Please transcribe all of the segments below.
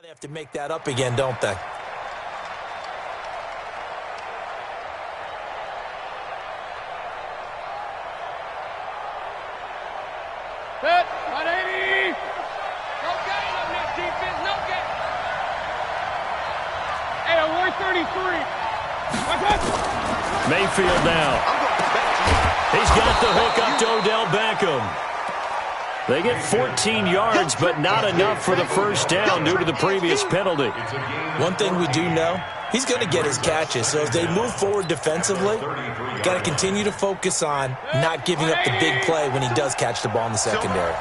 They have to make that up again, don't they? Set, 180. No gain on this defense, no gain. Hey, we're 33. Mayfield now. He's got the hook up to Odell Beckham. They get 14 yards, but not enough for the first down due to the previous penalty. One thing we do know, he's going to get his catches. So as they move forward defensively, got to continue to focus on not giving up the big play when he does catch the ball in the secondary.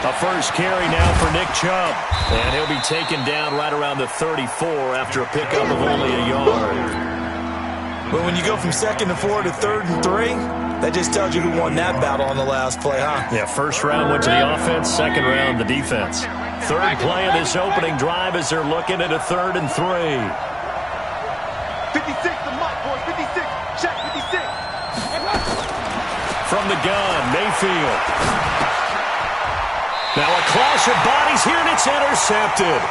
A first carry now for Nick Chubb. And he'll be taken down right around the 34 after a pickup of only a yard. But when you go from 2nd and 4 to 3rd and 3, that just tells you who won that battle on the last play, huh? Yeah, first round went to the offense, second round the defense. Third play of this opening drive as they're looking at a 3rd and 3. 56, the mic, boys, 56. Check, 56. From the gun, Mayfield. Now a clash of bodies here, and it's intercepted.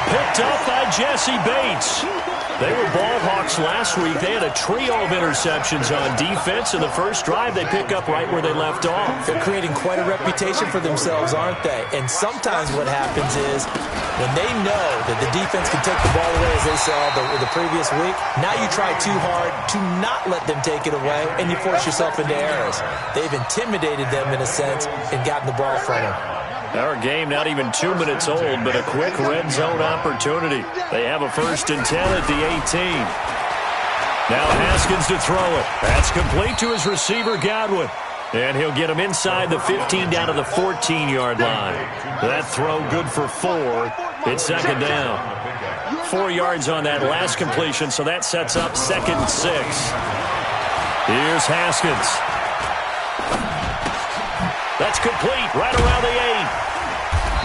Picked up by Jesse Bates. They were ball hawks last week. They had a trio of interceptions on defense. In the first drive, they pick up right where they left off. They're creating quite a reputation for themselves, aren't they? And sometimes what happens is when they know that the defense can take the ball away, as they saw the previous week, now you try too hard to not let them take it away, and you force yourself into errors. They've intimidated them in a sense and gotten the ball from them. Our game not even 2 minutes old, but a quick red zone opportunity. They have a 1st and 10 at the 18. Now Haskins to throw it. That's complete to his receiver, Godwin. And he'll get him inside the 15 down to the 14-yard line. That throw good for 4. It's 2nd down. 4 yards on that last completion, so that sets up 2nd and 6. Here's Haskins. That's complete right around the 8.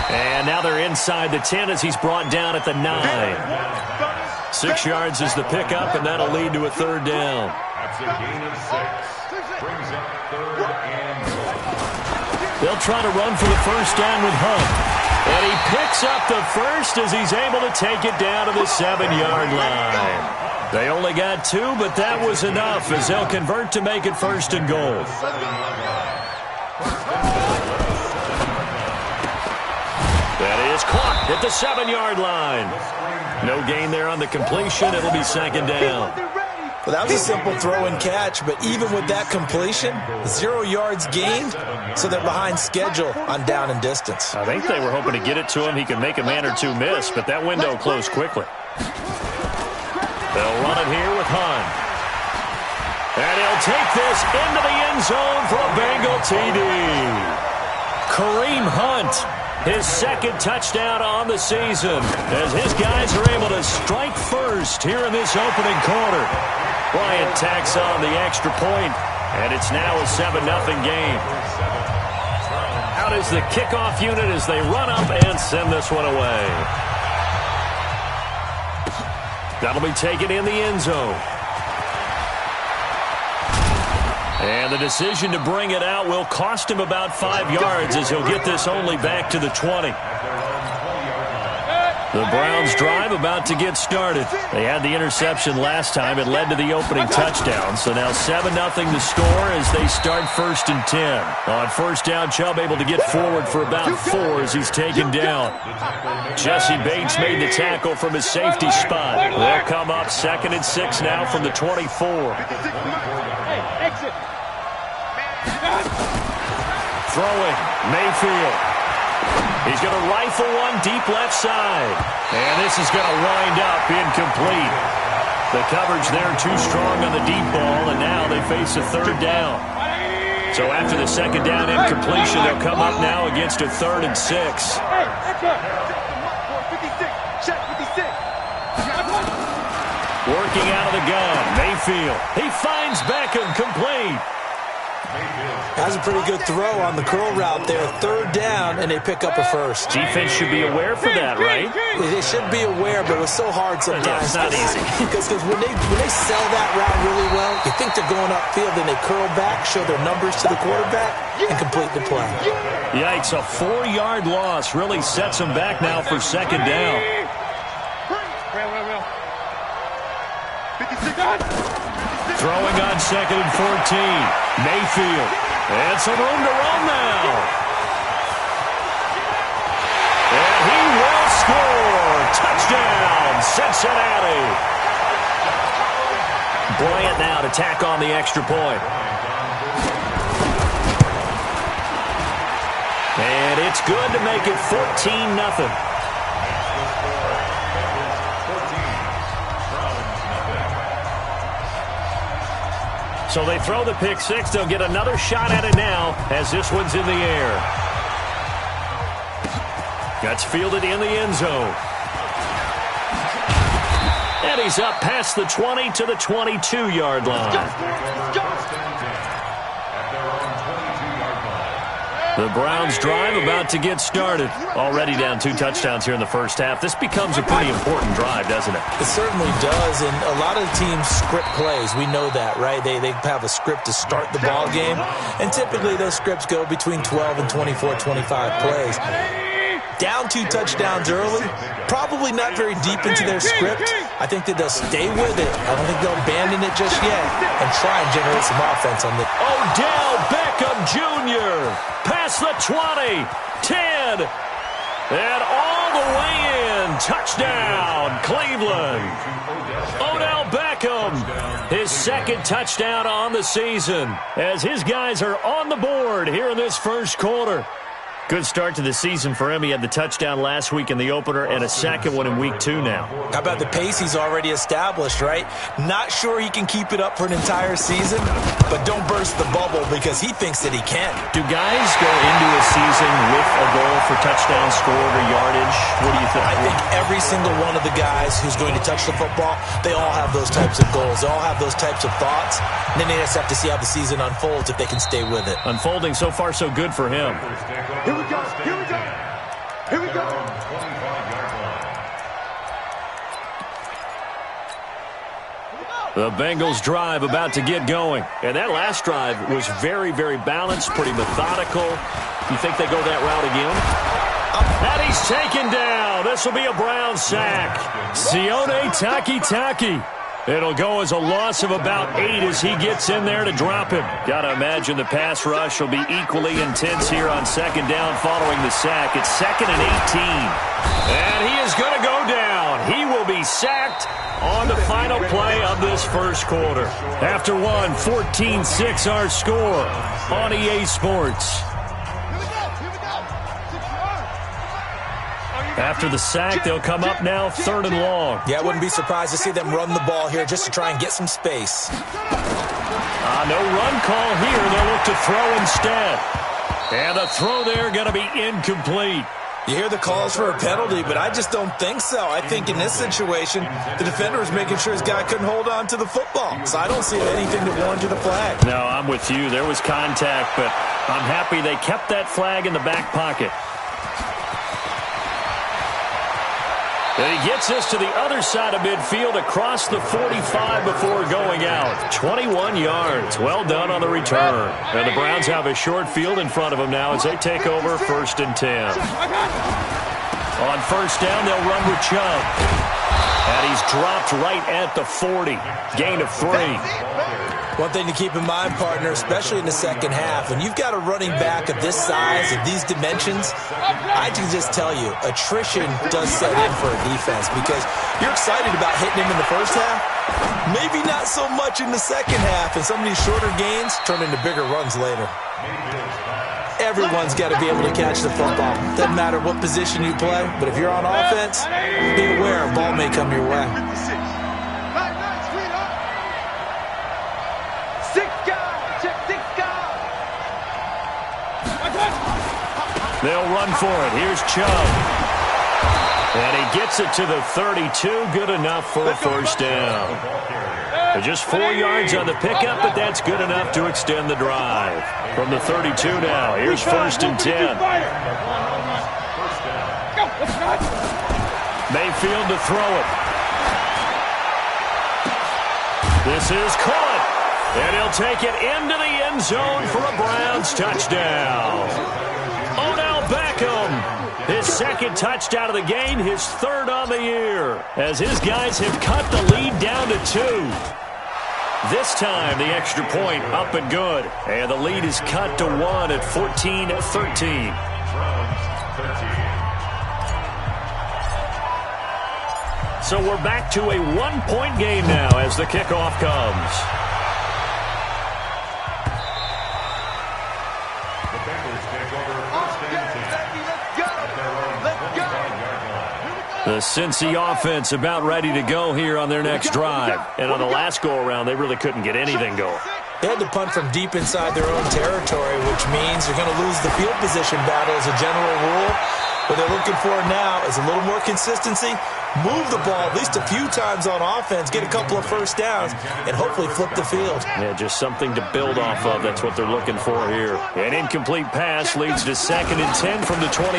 And now they're inside the 10 as he's brought down at the 9. 6 yards is the pickup, and that'll lead to a 3rd down. That's a gain of 6. Brings up 3rd and 4. They'll try to run for the first down with Hunt. And he picks up the first as he's able to take it down to the 7-yard line. They only got 2, but that was enough as they'll convert to make it 1st and goal. That is caught at the 7-yard line. No gain there on the completion. It'll be 2nd down. Well, that was a simple throw and catch, but even with that completion, 0 yards gained, so they're behind schedule on down and distance. I think they were hoping to get it to him. He could make a man or two miss, but that window closed quickly. They'll run it here with Hunt. And he'll take this into the end zone for a Bengal TD. Kareem Hunt, his 2nd touchdown on the season, as his guys are able to strike first here in this opening quarter. Bryant tacks on the extra point, and it's now a 7-0 game. Out is the kickoff unit as they run up and send this one away. That'll be taken in the end zone. And the decision to bring it out will cost him about 5 yards as he'll get this only back to the 20. The Browns drive about to get started. They had the interception last time. It led to the opening touchdown. So now 7-0 to score as they start 1st and 10. On 1st down, Chubb able to get forward for about 4 as he's taken down. Jesse Bates made the tackle from his safety spot. They'll come up 2nd and 6 now from the 24. Throwing, Mayfield. He's going to rifle one deep left side. And this is going to wind up incomplete. The coverage there too strong on the deep ball, and now they face a 3rd down. So after the 2nd down incompletion, they'll come up now against a 3rd and 6. Working out of the gun, Mayfield. He finds Beckham, complete. That was a pretty good throw on the curl route there. 3rd down, and they pick up a 1st. Defense should be aware for that, right? They should be aware, but it was so hard sometimes. Yeah, it's not easy. Because when they sell that route really well, you think they're going upfield, and they curl back, show their numbers to the quarterback, and complete the play. Yikes, a 4-yard loss really sets them back now for second down. Throwing on 2nd and 14. Mayfield. And some room to run now. And he will score. Touchdown, Cincinnati. Bryant now to tack on the extra point. And it's good to make it 14-0. So they throw the pick six. They'll get another shot at it now as this one's in the air. That's fielded in the end zone. And he's up past the 20 to the 22-yard line. The Browns drive about to get started. Already down 2 touchdowns here in the first half. This becomes a pretty important drive, doesn't it? It certainly does, and a lot of teams script plays. We know that, right? They have a script to start the ball game, and typically those scripts go between 12 and 24, 25 plays. Down 2 touchdowns early, probably not very deep into their script. I think that they'll stay with it. I don't think they'll abandon it just yet and try and generate some offense on the... Odell Beckham Jr. past the 20, 10, and all the way in. Touchdown, Cleveland. Odell Beckham, his 2nd touchdown on the season as his guys are on the board here in this first quarter. Good start to the season for him. He had the touchdown last week in the opener and a second one in week 2 now. How about the pace he's already established, right? Not sure he can keep it up for an entire season, but don't burst the bubble because he thinks that he can. Do guys go into a season with a goal for touchdown scored or yardage? What do you think? I think every single one of the guys who's going to touch the football, they all have those types of goals. They all have those types of thoughts. And then they just have to see how the season unfolds if they can stay with it. Unfolding so far so good for him. Here we go. Here we go. Here we go. The Bengals drive about to get going. And that last drive was very, very balanced, pretty methodical. You think they go that route again? And he's taken down. This will be a Brown sack. Sione Takitaki. It'll go as a loss of about 8 as he gets in there to drop him. Got to imagine the pass rush will be equally intense here on 2nd down following the sack. It's 2nd and 18. And he is going to go down. He will be sacked on the final play of this first quarter. After one, 14-6 our score on EA Sports. After the sack, they'll come up now 3rd and long. Yeah, I wouldn't be surprised to see them run the ball here just to try and get some space. No run call here. They'll look to throw instead. And the throw there going to be incomplete. You hear the calls for a penalty, but I just don't think so. I think in this situation, the defender was making sure his guy couldn't hold on to the football. So I don't see anything that warranted a flag. No, I'm with you. There was contact, but I'm happy they kept that flag in the back pocket. And he gets this to the other side of midfield across the 45 before going out. 21 yards. Well done on the return. And the Browns have a short field in front of them now as they take over 1st and 10. On 1st down, they'll run with Chubb. And he's dropped right at the 40. Gain of 3. One thing to keep in mind, partner, especially in the second half, when you've got a running back of this size, of these dimensions, I can just tell you, attrition does set in for a defense because you're excited about hitting him in the first half, maybe not so much in the second half, and some of these shorter gains turn into bigger runs later. Everyone's got to be able to catch the football. Doesn't matter what position you play, but if you're on offense, be aware a ball may come your way. They'll run for it. Here's Chubb. And he gets it to the 32. Good enough for a 1st down. Just 4 yards on the pickup, but that's good enough to extend the drive. From the 32 now, here's 1st and 10. Mayfield to throw it. This is caught. And he'll take it into the end zone for a Browns touchdown. Odell Beckham, his second touchdown of the game, his third on the year, as his guys have cut the lead down to 2. This time, the extra point up and good. And the lead is cut to 1 at 14-13. So we're back to a one-point game now as the kickoff comes. The Bengals take over first and 10. Let's go! The Cincy offense about ready to go here on their next drive. And on the last go-around, they really couldn't get anything going. They had to punt from deep inside their own territory, which means they're going to lose the field position battle as a general rule. What they're looking for now is a little more consistency, move the ball at least a few times on offense, get a couple of first downs, and hopefully flip the field. Yeah, just something to build off of. That's what they're looking for here. An incomplete pass leads to 2nd and 10 from the 25.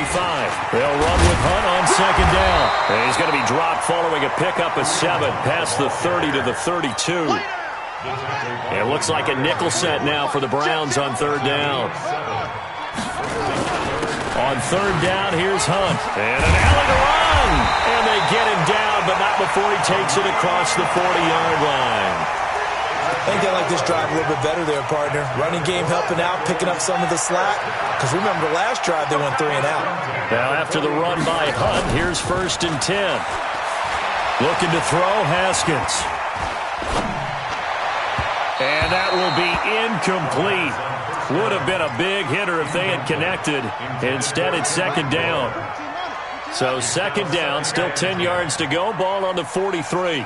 They'll run with Hunt on 2nd down. And he's going to be dropped following a pickup of 7 past the 30 to the 32. It looks like a nickel set now for the Browns on 3rd down. On 3rd down, here's Hunt. And an alley to run. And they get him down, but not before he takes it across the 40-yard line. I think they like this drive a little bit better there, partner. Running game helping out, picking up some of the slack. Because remember, the last drive, they went 3 and out. Now, after the run by Hunt, here's 1st and 10. Looking to throw, Haskins. And that will be incomplete. Would have been a big hitter if they had connected. Instead, it's 2nd down. So 2nd down, still 10 yards to go. Ball on the 43.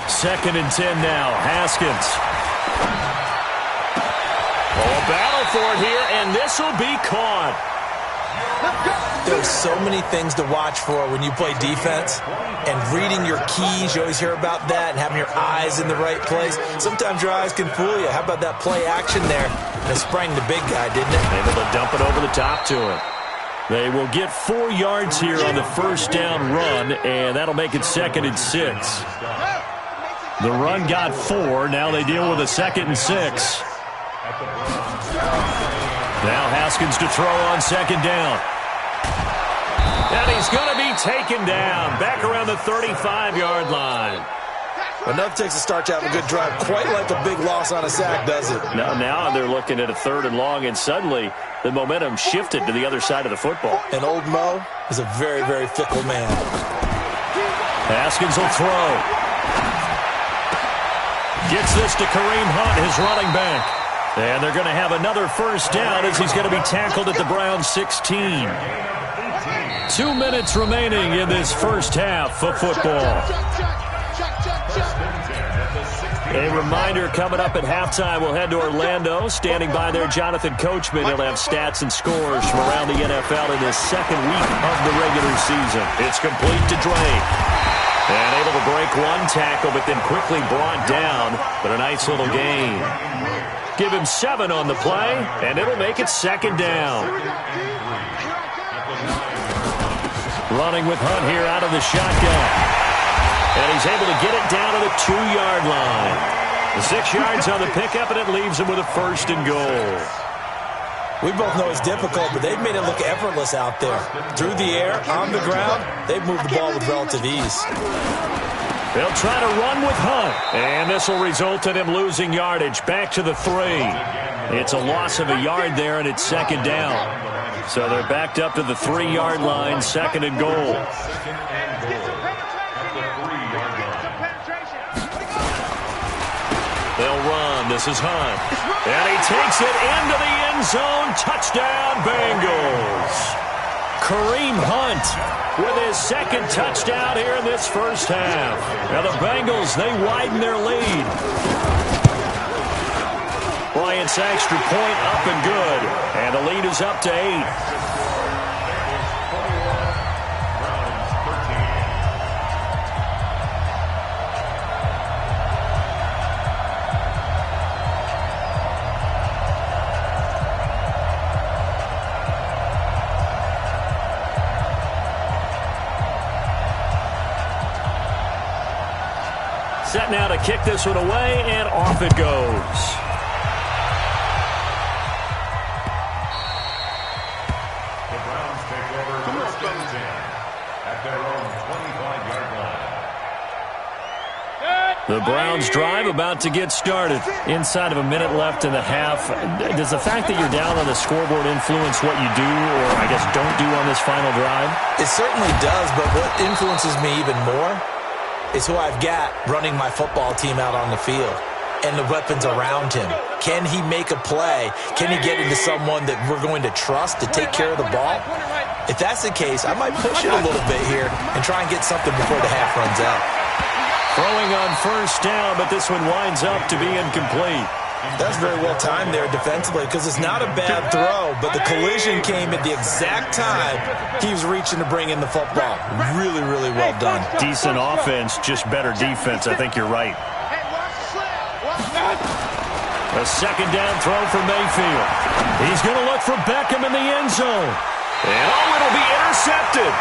2nd and 10 now. Haskins. Oh, battle for it here, and this will be caught. There's so many things to watch for when you play defense, and reading your keys, you always hear about that, and having your eyes in the right place. Sometimes your eyes can fool you. How about that play action there? And it sprang the big guy, didn't it? Able to dump it over the top to him. They will get 4 yards here on the 1st down run, and that'll make it 2nd and 6. The run got 4. Now they deal with a 2nd and 6. Now Haskins to throw on 2nd down. And he's going to be taken down back around the 35-yard line. Enough takes a start to have a good drive, quite like a big loss on a sack, does it? Now they're looking at a 3rd and long, and suddenly the momentum shifted to the other side of the football. And old Mo is a very, very fickle man. Haskins will throw. Gets this to Kareem Hunt, his running back. And they're going to have another 1st down as he's going to be tackled at the Browns 16. 2 minutes remaining in this first half of football. A reminder coming up at halftime, we'll head to Orlando. Standing by there, Jonathan Coachman. He'll have stats and scores from around the NFL in this 2nd week of the regular season. It's complete to Drake. And able to break 1 tackle, but then quickly brought down. But a nice little gain. Give him 7 on the play, and it'll make it 2nd down. Running with Hunt here out of the shotgun. And he's able to get it down to the 2-yard line. The 6 yards on the pickup, and it leaves him with a 1st and goal. We both know it's difficult, but they've made it look effortless out there. Through the air, on the ground, they've moved the ball with relative ease. They'll try to run with Hunt, and this will result in him losing yardage back to the 3. It's a loss of a yard there, and it's 2nd down. So they're backed up to the 3-yard line, 2nd and goal. They'll run. This is Hunt. And he takes it into the end zone. Touchdown, Bengals. Kareem Hunt with his 2nd touchdown here in this first half. Now the Bengals, they widen their lead. Bryant's extra point up and good. And the lead is up to 8. now to kick this one away, and off it goes. The Browns take over first and 10 at their own 25-yard line. The Browns drive about to get started. Inside of a minute left in the half. Does the fact that you're down on the scoreboard influence what you do, or I guess don't do on this final drive? It certainly does, but what influences me even more is who I've got running my football team out on the field and the weapons around him. Can he make a play? Can he get into someone that we're going to trust to take care of the ball? If that's the case, I might push it a little bit here and try and get something before the half runs out. Throwing on first down, but this one winds up to be incomplete. That's very well timed there defensively because it's not a bad throw, but the collision came at the exact time he was reaching to bring in the football. Really, really well done. Decent offense, just better defense. I think you're right. A second down throw for Mayfield. He's going to look for Beckham in the end zone. And it'll be intercepted.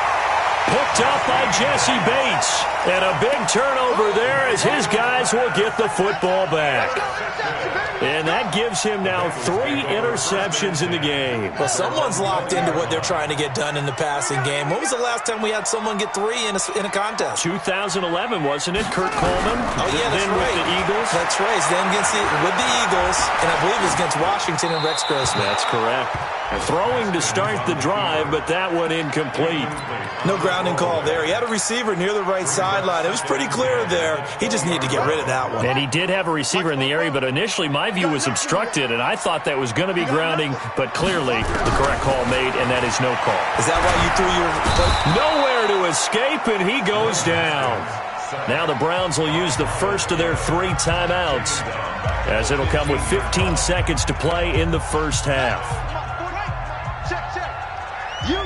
Picked up by Jesse Bates. And a big turnover there as his guys will get the football back. And that gives him now 3 interceptions in the game. Well, someone's locked into what they're trying to get done in the passing game. When was the last time we had someone get 3 in a contest? 2011, wasn't it? Kurt Coleman? Oh, yeah, that's then right. With the Eagles? That's right. Then with the Eagles, and I believe it's against Washington and Rex Grossman. That's correct. Throwing to start the drive, but that one incomplete. No grounding call there. He had a receiver near the right sideline. It was pretty clear there. He just needed to get rid of that one. And he did have a receiver in the area, but initially my view was obstructed, and I thought that was going to be grounding, but clearly the correct call made, and that is no call. Is that why you threw your foot? Nowhere to escape, and he goes down. Now the Browns will use the first of their 3 timeouts, as it'll come with 15 seconds to play in the first half. You.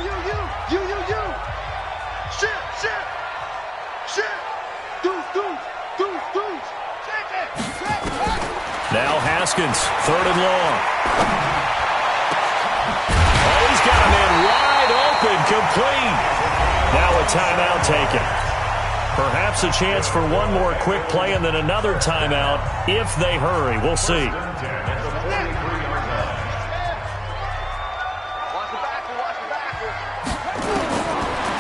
Shit. Deuce. Now Haskins, 3rd and long. Oh, he's got a man wide open, complete. Now a timeout taken. Perhaps a chance for one more quick play and then another timeout if they hurry. We'll see.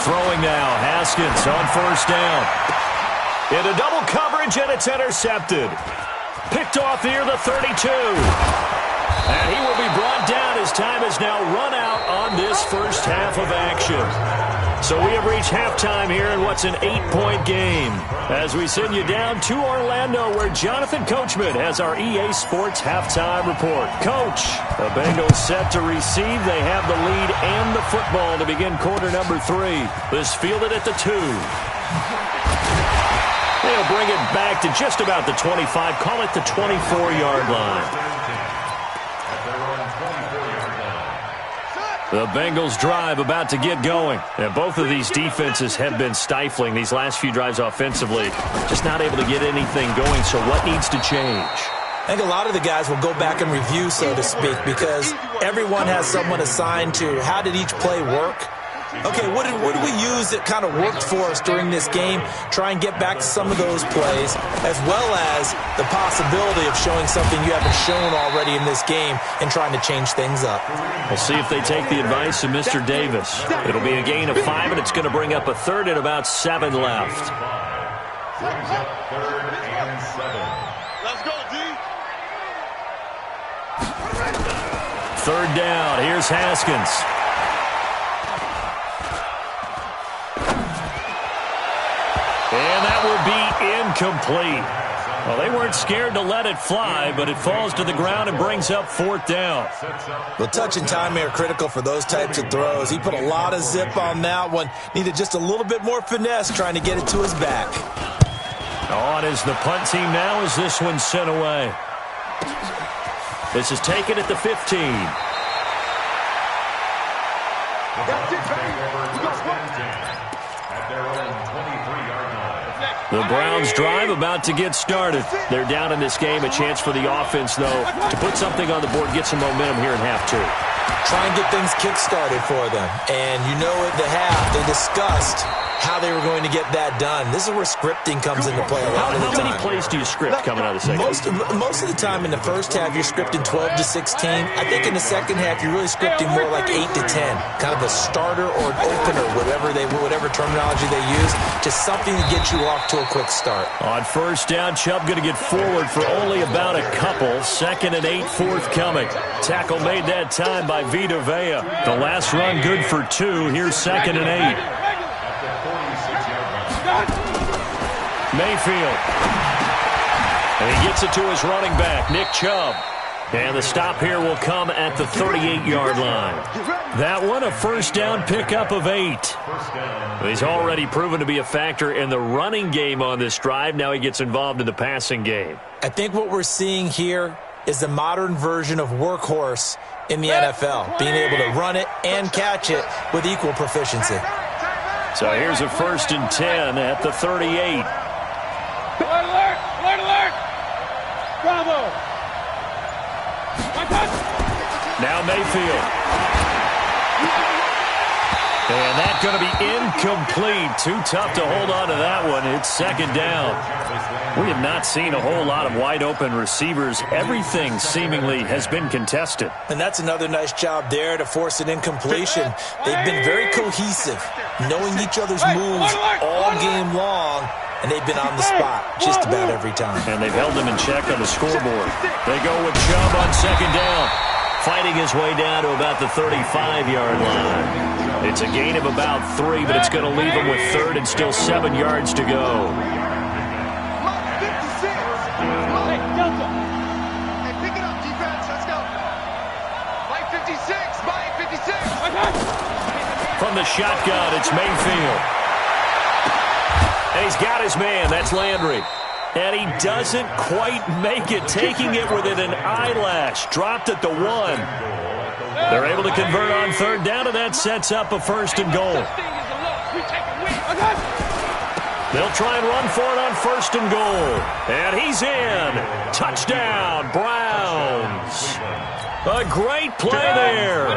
Throwing now, Haskins on first down. Into double coverage, and it's intercepted. Picked off near the 32. And he will be brought down as time has now run out on this first half of action. So we have reached halftime here in what's an 8-point game, as we send you down to Orlando, where Jonathan Coachman has our EA Sports halftime report. Coach, the Bengals set to receive. They have the lead and the football to begin quarter number 3. This fielded at the 2. They'll bring it back to just about the 25, call it the 24-yard line. The Bengals drive about to get going. And both of these defenses have been stifling these last few drives offensively. Just not able to get anything going, so what needs to change? I think a lot of the guys will go back and review, so to speak, because everyone has someone assigned to how did each play work. Okay, what did we use that kind of worked for us during this game? Try and get back to some of those plays, as well as the possibility of showing something you haven't shown already in this game and trying to change things up. We'll see if they take the advice of Mr. Davis. It'll be a gain of 5, and it's going to bring up a 3rd and about 7 left. Brings up 3rd and 7. Let's go, D. 3rd down. Here's Haskins. And that will be incomplete. Well, they weren't scared to let it fly, but it falls to the ground and brings up 4th down. Well, touch and time are critical for those types of throws. He put a lot of zip on that one. Needed just a little bit more finesse trying to get it to his back. On is the punt team now as this one's sent away. This is taken at the 15. The Browns drive about to get started. They're down in this game. A chance for the offense, though, to put something on the board, get some momentum here in half 2. try and get things kick-started for them. And you know at the half, they discussed how they were going to get that done. This is where scripting comes into play a lot of the time. How many plays do you script coming out of the second? Most of the time in the first half, you're scripting 12 to 16. I think in the second half, you're really scripting more like 8 to 10. Kind of a starter or an opener, whatever terminology they use. Just something to get you off to a quick start. On first down, Chubb going to get forward for only about a couple. 2nd and 8 forthcoming. Tackle made that time by Vita Vea. The last run good for 2. Here's 2nd and 8. Mayfield. And he gets it to his running back, Nick Chubb. And the stop here will come at the 38-yard line. That one, a first down pickup of 8. He's already proven to be a factor in the running game on this drive. Now he gets involved in the passing game. I think what we're seeing here is the modern version of workhorse in the NFL, being able to run it and catch it with equal proficiency. So here's a 1st and 10 at the 38. Alert, alert, alert, alert. Bravo. Now Mayfield. And that's going to be incomplete. Too tough to hold on to that one. It's 2nd down. We have not seen a whole lot of wide-open receivers. Everything seemingly has been contested. And that's another nice job there to force an incompletion. They've been very cohesive, knowing each other's moves all game long, and they've been on the spot just about every time. And they've held them in check on the scoreboard. They go with Chubb on 2nd down, fighting his way down to about the 35-yard line. It's a gain of about 3, but it's going to leave him with 3rd and still 7 yards to go. Hey, Delta. Hey, pick it up, defense. Let's go. Mike 56. Mike 56. From the shotgun, it's Mayfield. And he's got his man. That's Landry. And he doesn't quite make it, taking it within an eyelash. Dropped at the 1. They're able to convert on 3rd down, and that sets up a 1st and goal. They'll try and run for it on 1st and goal. And he's in. Touchdown, Browns. A great play there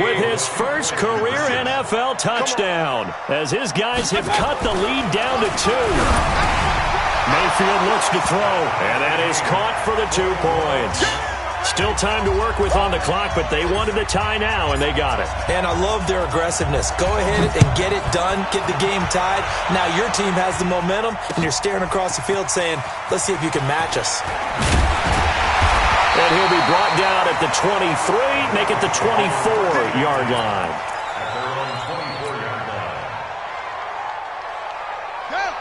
with his first career NFL touchdown as his guys have cut the lead down to 2. Mayfield looks to throw, and that is caught for the 2 points. Still time to work with on the clock, but they wanted a tie now, and they got it. And I love their aggressiveness. Go ahead and get it done, get the game tied. Now your team has the momentum, and you're staring across the field saying, let's see if you can match us. And he'll be brought down at the 23, make it the 24-yard line.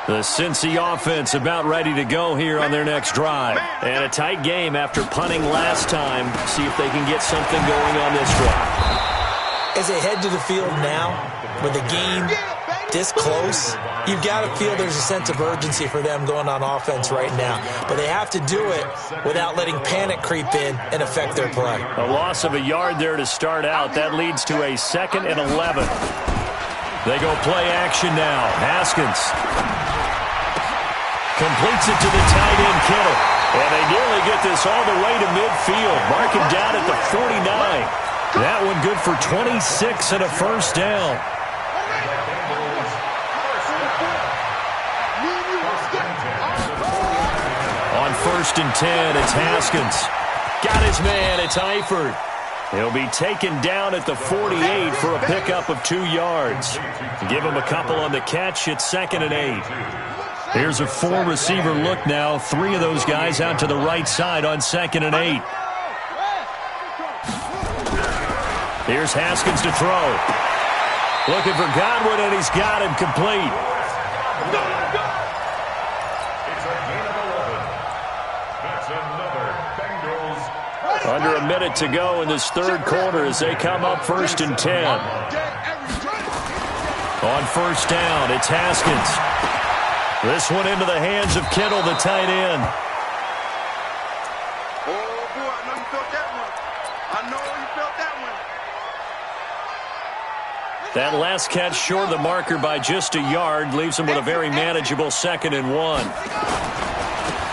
The Cincy offense about ready to go here on their next drive. And a tight game after punting last time. See if they can get something going on this drive. As they head to the field now, with the game this close, you've got to feel there's a sense of urgency for them going on offense right now. But they have to do it without letting panic creep in and affect their play. A loss of a yard there to start out. That leads to a 2nd and 11. They go play action now. Haskins completes it to the tight end, Kittle. And they nearly get this all the way to midfield. Mark him down at the 49. That one good for 26 and a 1st down. On 1st and 10, it's Haskins. Got his man, it's Eifert. He'll be taken down at the 48 for a pickup of 2 yards. Give him a couple on the catch. It's 2nd and 8. Here's a 4-receiver look now. 3 of those guys out to the right side on 2nd and 8. Here's Haskins to throw. Looking for Godwin, and he's got him complete. Under a minute to go in this 3rd quarter as they come up 1st and 10. On 1st down, it's Haskins. This one into the hands of Kittle, the tight end. Oh, boy, I know you felt that one. I know you felt that one. That last catch short of the marker by just a yard leaves him with a very manageable 2nd and 1.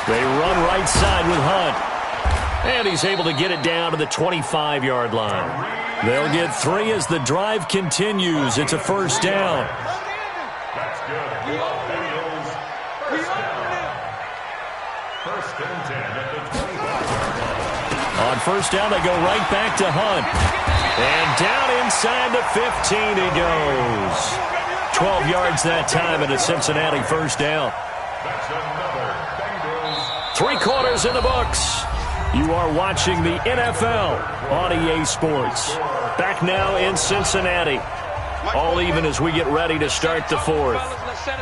They run right side with Hunt. And he's able to get it down to the 25-yard line. They'll get 3 as the drive continues. It's a first down. That's good. Bengals, first down. First and 10 at the 25-yard line. On first down, they go right back to Hunt. And down inside the 15 he goes. 12 yards that time, and a Cincinnati first down. That's another Bengals. 3 quarters in the books. You are watching the NFL on EA Sports. Back now in Cincinnati. All even as we get ready to start the fourth.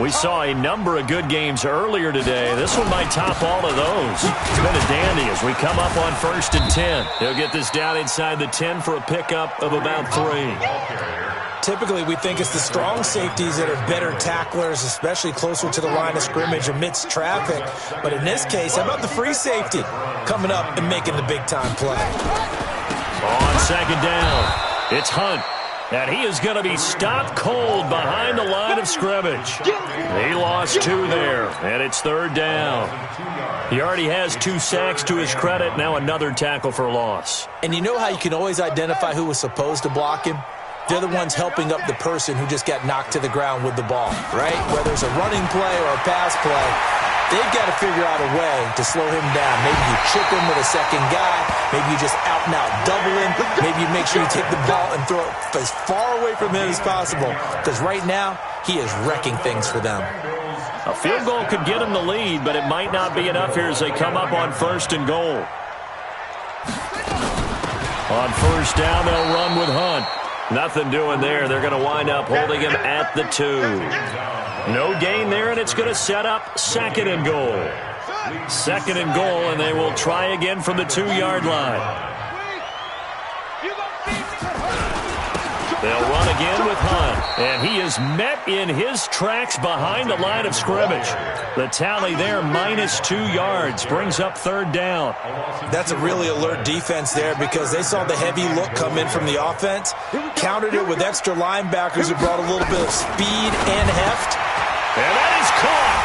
We saw a number of good games earlier today. This one might top all of those. It's been a dandy as we come up on first and 10. He'll get this down inside the 10 for a pickup of about 3. Typically, we think it's the strong safeties that are better tacklers, especially closer to the line of scrimmage amidst traffic. But in this case, how about the free safety coming up and making the big-time play? On second down, it's Hunt. And he is going to be stopped cold behind the line of scrimmage. He lost 2 there, and it's third down. He already has 2 sacks to his credit, now another tackle for loss. And you know how you can always identify who was supposed to block him? They're the ones helping up the person who just got knocked to the ground with the ball, right? Whether it's a running play or a pass play, they've got to figure out a way to slow him down. Maybe you chip him with a second guy. Maybe you just out-and-out double him. Maybe you make sure you take the ball and throw it as far away from him as possible. Because right now, he is wrecking things for them. A field goal could get him the lead, but it might not be enough here as they come up on first and goal. On first down, they'll run with Hunt. Nothing doing there. They're going to wind up holding him at the 2. No gain there, and it's going to set up second and goal. Second and goal, and they will try again from the 2-yard line. They'll run again with Hunt, and he is met in his tracks behind the line of scrimmage. The tally there, -2 yards, brings up third down. That's a really alert defense there because they saw the heavy look come in from the offense, countered it with extra linebackers who brought a little bit of speed and heft. And that is caught.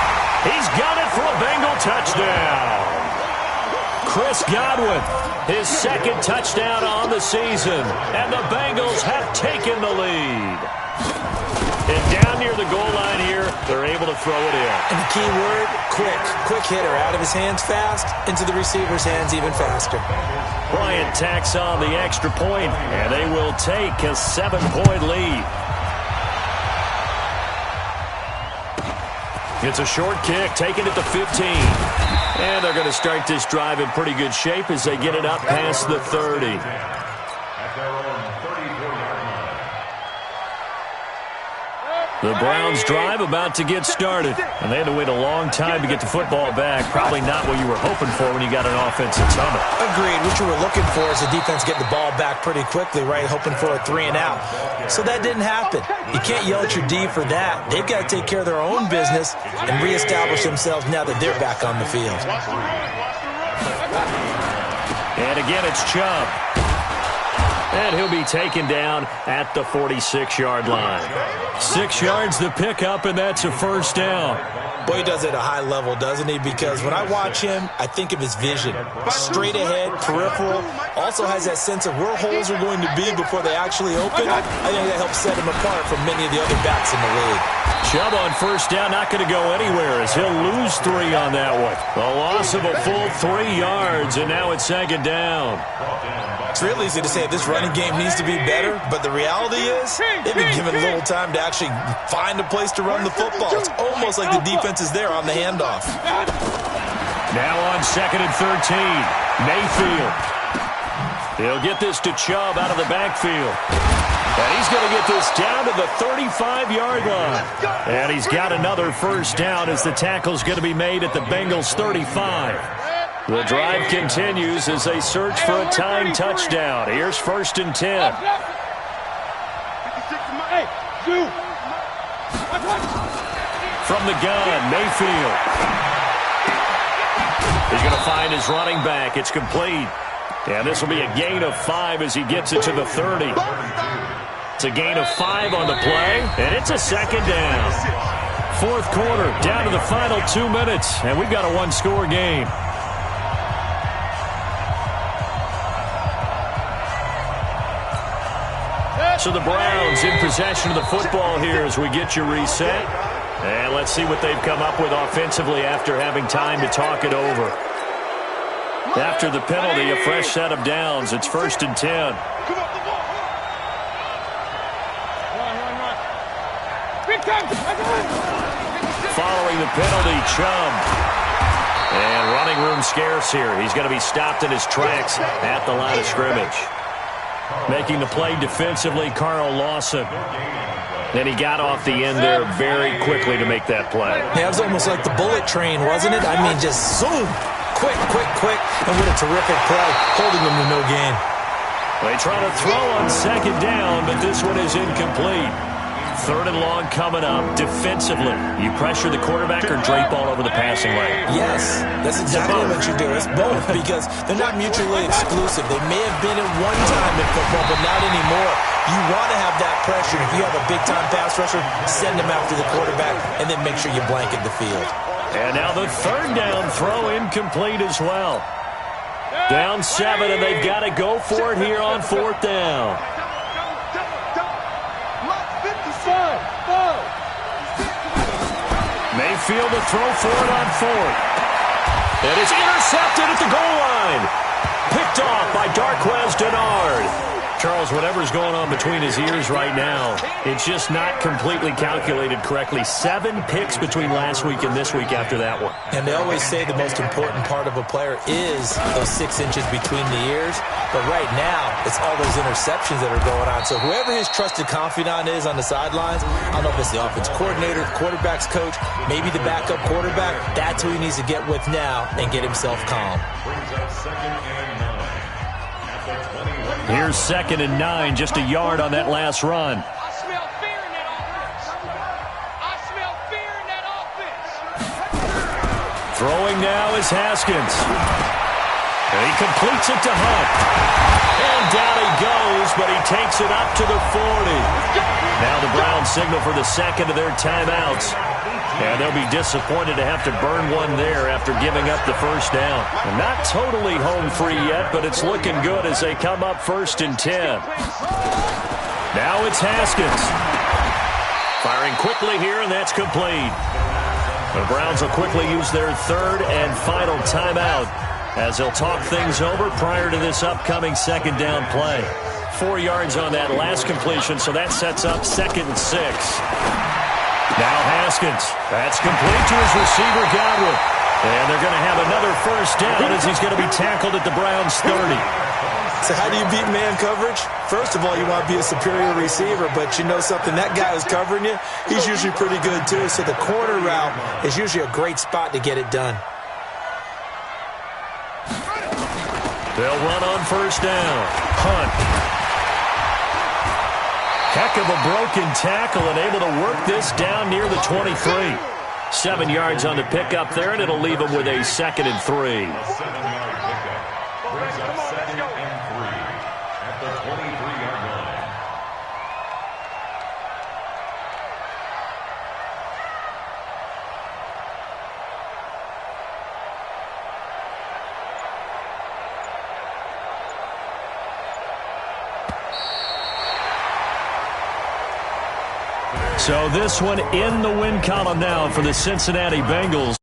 He's got it for a Bengal touchdown. Chris Godwin, his second touchdown on the season, and the Bengals have taken the lead. And down near the goal line here, they're able to throw it in. And the key word, quick. Quick hitter, out of his hands fast, into the receiver's hands even faster. Bryant tacks on the extra point, and they will take a 7-point lead. It's a short kick, taken at the 15. And they're going to start this drive in pretty good shape as they get it up past the 30. At their own 34-yard line. The Browns drive about to get started. And they had to wait a long time to get the football back. Probably not what you were hoping for when you got an offense at Summit. Agreed. What you were looking for is the defense get the ball back pretty quickly, right? Hoping for a 3-and-out. So that didn't happen. You can't yell at your D for that. They've got to take care of their own business and reestablish themselves now that they're back on the field. And again, it's Chubb. And he'll be taken down at the 46-yard line. 6 yards to pick up, and that's a first down. Boy, he does it at a high level, doesn't he? Because when I watch him, I think of his vision. Straight ahead, peripheral. Also has that sense of where holes are going to be before they actually open. I think that helps set him apart from many of the other backs in the league. Chubb on first down, not going to go anywhere as he'll lose 3 on that one. A loss of a full 3 yards, and now it's second down. It's real easy to say this running game needs to be better, but the reality is they've been given little time to actually find a place to run the football. It's almost like the defense is there on the handoff. Now on second and 13, Mayfield. He'll get this to Chubb out of the backfield. And he's going to get this down to the 35-yard line. And he's got another first down as the tackle's going to be made at the Bengals' 35. The drive continues as they search for a tying touchdown. Here's first and 10. From the gun, Mayfield. He's going to find his running back. It's complete. And this will be a gain of 5 as he gets it to the 30. It's a gain of 5 on the play, and it's a second down. Fourth quarter, down to the final 2 minutes, and we've got a one-score game. So the Browns in possession of the football here as we get your reset. And let's see what they've come up with offensively after having time to talk it over. After the penalty, a fresh set of downs. It's 1st and 10. Following the penalty, Chubb. And running room scarce here. He's going to be stopped in his tracks at the line of scrimmage. Making the play defensively, Carl Lawson. And he got off the end there very quickly to make that play. Yeah, it was almost like the bullet train, wasn't it? I mean, just zoom. Quick, quick, quick. And what a terrific play, holding them to no gain. They try to throw on 2nd down, but this one is incomplete. 3rd and long coming up. Defensively, you pressure the quarterback or drape all over the passing lane? Yes, that's exactly what you do. It's both because they're not mutually exclusive. They may have been at one time in football, but not anymore. You want to have that pressure. If you have a big-time pass rusher, send him after the quarterback, and then make sure you blanket the field. And now the 3rd down throw incomplete as well. Down 7, and they've got to go for it here on 4th down. Mayfield to throw for it on 4th. And it's intercepted at the goal line. Picked off by Darquez Dennard. Charles, whatever's going on between his ears right now, it's just not completely calculated correctly. 7 picks between last week and this week after that one. And they always say the most important part of a player is those 6 inches between the ears. But right now, it's all those interceptions that are going on. So whoever his trusted confidant is on the sidelines, I don't know if it's the offense coordinator, the quarterback's coach, maybe the backup quarterback, that's who he needs to get with now and get himself calm. Here's 2nd and 9, just a yard on that last run. I smell fear in that offense. I smell fear in that offense. Throwing now is Haskins. And he completes it to Hunt. And down he goes, but he takes it up to the 40. Now the Browns signal for the 2nd of their timeouts. And they'll be disappointed to have to burn one there after giving up the 1st down. And not totally home free yet, but it's looking good as they come up 1st and 10. Now it's Haskins. Firing quickly here, and that's complete. The Browns will quickly use their 3rd and final timeout as they'll talk things over prior to this upcoming 2nd down play. 4 yards on that last completion, so that sets up 2nd and 6. Now Haskins. That's complete to his receiver, Godwin. And they're going to have another 1st down as he's going to be tackled at the Browns' 30. So how do you beat man coverage? First of all, you want to be a superior receiver, but you know something, that guy who's covering you, he's usually pretty good too. So the corner route is usually a great spot to get it done. They'll run on 1st down. Hunt. Heck of a broken tackle and able to work this down near the 23. 7 yards on the pickup there, and it'll leave him with a 2nd and 3. 7-yard pickup. Brings up 2nd and 3 at the 23-yard line. So this one in the win column now for the Cincinnati Bengals.